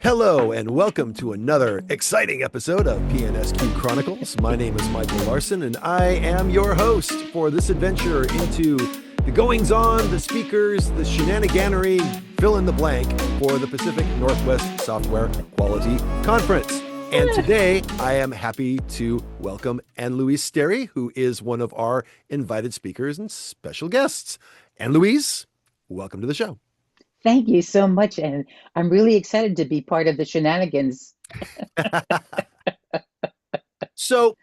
Hello, and welcome to another exciting episode of PNSQ Chronicles. My name is Michael Larsen, and I am your host for this adventure into the goings-on, the speakers, the shenaniganery, fill in the blank for the Pacific Northwest Software Quality Conference. And today, I am happy to welcome Anne-Louise Sterry, who is one of our invited speakers and special guests. Anne-Louise, welcome to the show. Thank you so much, and I'm really excited to be part of the shenanigans. So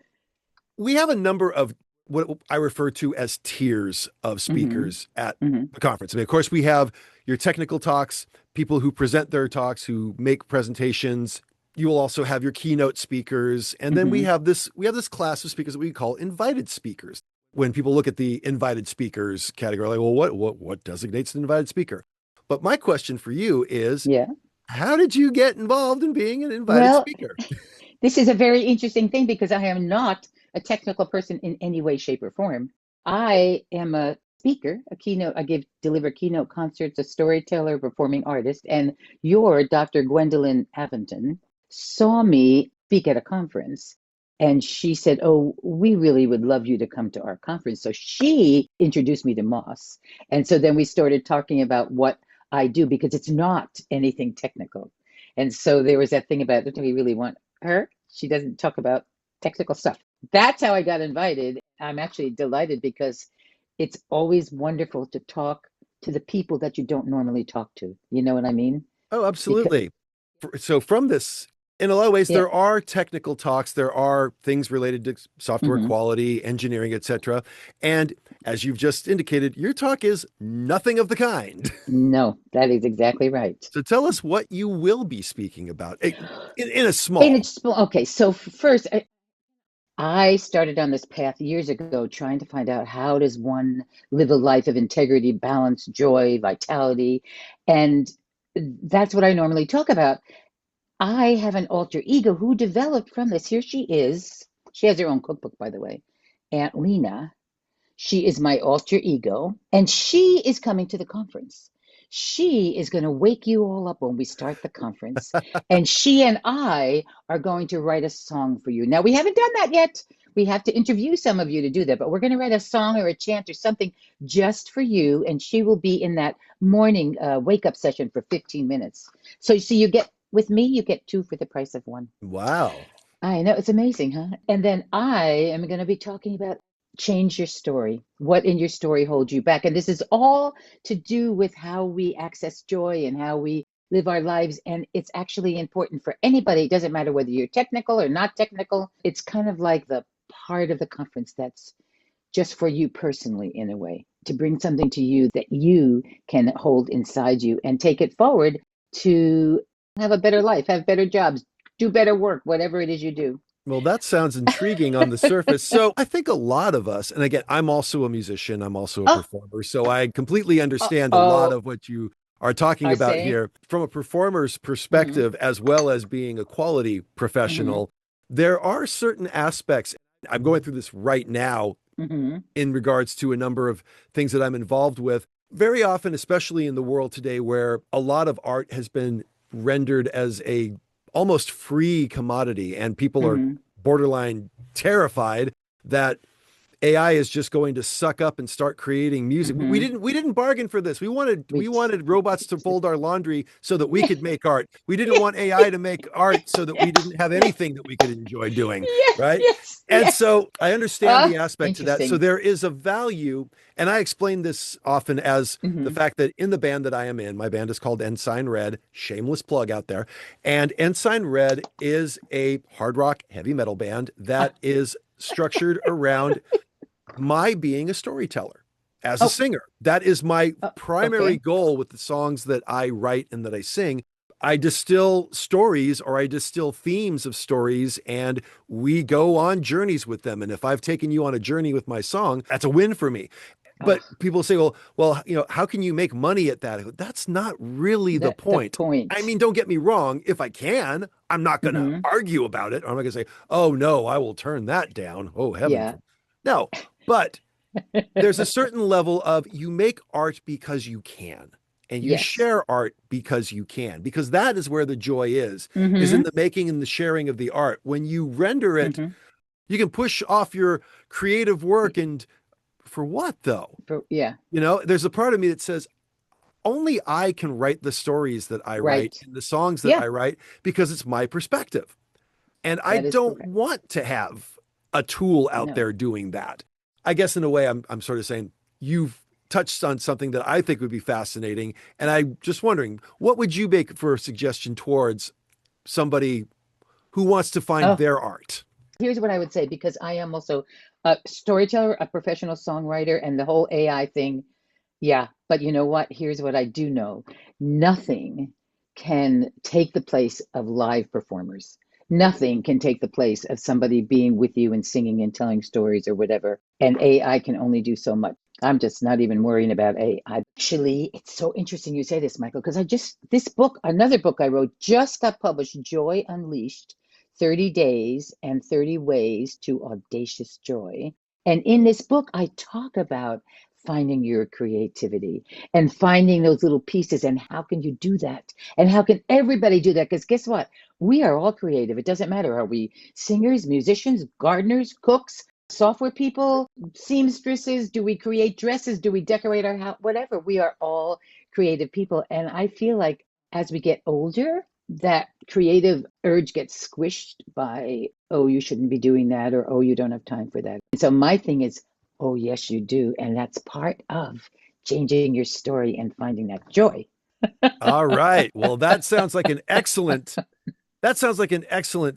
we have a number of what I refer to as tiers of speakers at the conference. I mean, of course, we have your technical talks, people who present their talks, who make presentations. You will also have your keynote speakers, and then we have this class of speakers that we call invited speakers. When people look at the invited speakers category, like, well, what designates an invited speaker? But my question for you is, how did you get involved in being an invited speaker? This is a very interesting thing because I am not a technical person in any way, shape, or form. I am a speaker, a keynote. I deliver keynote concerts, a storyteller, performing artist. And your Dr. Gwendolyn Aventon saw me speak at a conference. And she said, "Oh, we really would love you to come to our conference." So she introduced me to Moss. And so then we started talking about what I do because it's not anything technical. And so there was that thing about, do we really want her? She doesn't talk about technical stuff. That's how I got invited. I'm actually delighted because it's always wonderful to talk to the people that you don't normally talk to. You know what I mean? Oh, absolutely. So from this, in a lot of ways, there are technical talks. There are things related to software quality, engineering, etc. And as you've just indicated, your talk is nothing of the kind. No, that is exactly right. So tell us what you will be speaking about in a small. Okay, so first, I started on this path years ago trying to find out how does one live a life of integrity, balance, joy, vitality. And that's what I normally talk about. I have an alter ego who developed from this. Here she is. She has her own cookbook, by the way. Aunt Lena. She is my alter ego, and she is coming to the conference. She is going to wake you all up when we start the conference, and she and I are going to write a song for you. Now, we haven't done that yet. We have to interview some of you to do that, but we're going to write a song or a chant or something just for you, and she will be in that morning wake-up session for 15 minutes. So you get, with me, you get two for the price of one. Wow. I know, it's amazing, huh? And then I am going to be talking about change your story. What in your story holds you back? And this is all to do with how we access joy and how we live our lives. And it's actually important for anybody. It doesn't matter whether you're technical or not technical. It's kind of like the part of the conference that's just for you personally, in a way, to bring something to you that you can hold inside you and take it forward to have a better life, have better jobs, do better work, whatever it is you do. Well, that sounds intriguing on the surface. So I think a lot of us, and again, I'm also a musician, I'm also a performer, so I completely understand a lot of what you are talking about here. From a performer's perspective, as well as being a quality professional, there are certain aspects. I'm going through this right now in regards to a number of things that I'm involved with. Very often, especially in the world today, where a lot of art has been rendered as a almost free commodity, and people are borderline terrified that AI is just going to suck up and start creating music. We didn't bargain for this. We wanted robots to fold our laundry so that we could make art. We didn't want AI to make art so that we didn't have anything that we could enjoy doing, right? So I understand the aspect to that. So there is a value, and I explain this often as the fact that in the band that I am in, my band is called Ensign Red, shameless plug out there. And Ensign Red is a hard rock heavy metal band that is structured around my being a storyteller as a singer. That is my primary goal with the songs that I write and that I sing. I distill stories, or I distill themes of stories, and we go on journeys with them. And if I've taken you on a journey with my song, that's a win for me. But people say, well, how can you make money at that? That's not really the point. I mean, don't get me wrong. If I can, I'm not going to argue about it. I'm not going to say, oh no, I will turn that down. Oh heaven. No, but there's a certain level of, you make art because you can. and you Yes. share art because you can, because that is where the joy is in Mm-hmm. the making and the sharing of the art. When you render it, Mm-hmm. you can push off your creative work. And for what though? Yeah. There's a part of me that says, only I can write the stories that I write Right. and the songs that Yeah. I write because it's my perspective. And I That is don't correct. want to have a tool out No. there doing that. I guess in a way, I'm sort of saying you've touched on something that I think would be fascinating. And I'm just wondering, what would you make for a suggestion towards somebody who wants to find Oh, their art? here's what I would say, because I am also a storyteller, a professional songwriter, and the whole AI thing. Yeah, but you know what? Here's what I do know. Nothing can take the place of live performers. Nothing can take the place of somebody being with you and singing and telling stories or whatever. And AI can only do so much. I'm just not even worrying about AI. Actually, it's so interesting you say this, Michael, because this book, another book I wrote, just got published, Joy Unleashed, 30 Days and 30 Ways to Audacious Joy. And in this book, I talk about finding your creativity and finding those little pieces, and how can you do that, and how can everybody do that, because guess what, we are all creative. It doesn't matter, are we singers, musicians, gardeners, cooks, software people, seamstresses, do we create dresses, do we decorate our house, whatever, we are all creative people. And I feel like as we get older, that creative urge gets squished by, oh, you shouldn't be doing that, or oh, you don't have time for that. And so my thing is, oh, yes, you do. And that's part of changing your story and finding that joy. All right. Well, that sounds like an excellent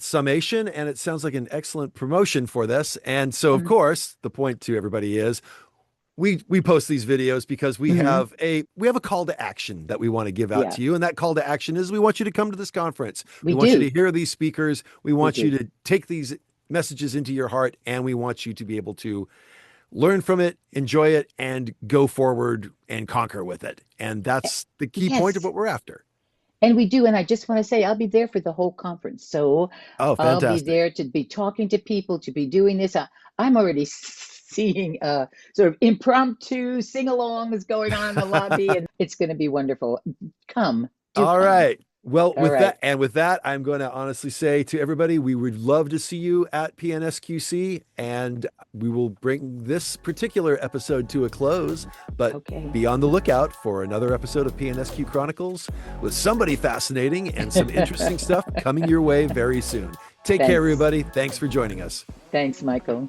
summation, and it sounds like an excellent promotion for this. And so, of course, the point to everybody is we post these videos because we Mm-hmm. have a call to action that we want to give out Yeah, to you. And that call to action is we want you to come to this conference. We we want you to do. hear these speakers. We We want you do. to take these messages into your heart, and we want you to be able to learn from it, enjoy it, and go forward and conquer with it. And that's the key point of Yes. what we're after. And we do. And I just want to say, I'll be there for the whole conference. So Oh, I'll be fantastic. there to be talking to people, to be doing this. I'm already seeing sort of impromptu sing alongs going on in the lobby, and it's going to be wonderful. Come, do All come. right. Well, All right. with that, I'm going to honestly say to everybody, we would love to see you at PNSQC, and we will bring this particular episode to a close. But Okay. be on the lookout for another episode of PNSQ Chronicles with somebody fascinating and some interesting stuff coming your way very soon. Take care, Thanks. everybody. Thanks for joining us. Thanks, Michael.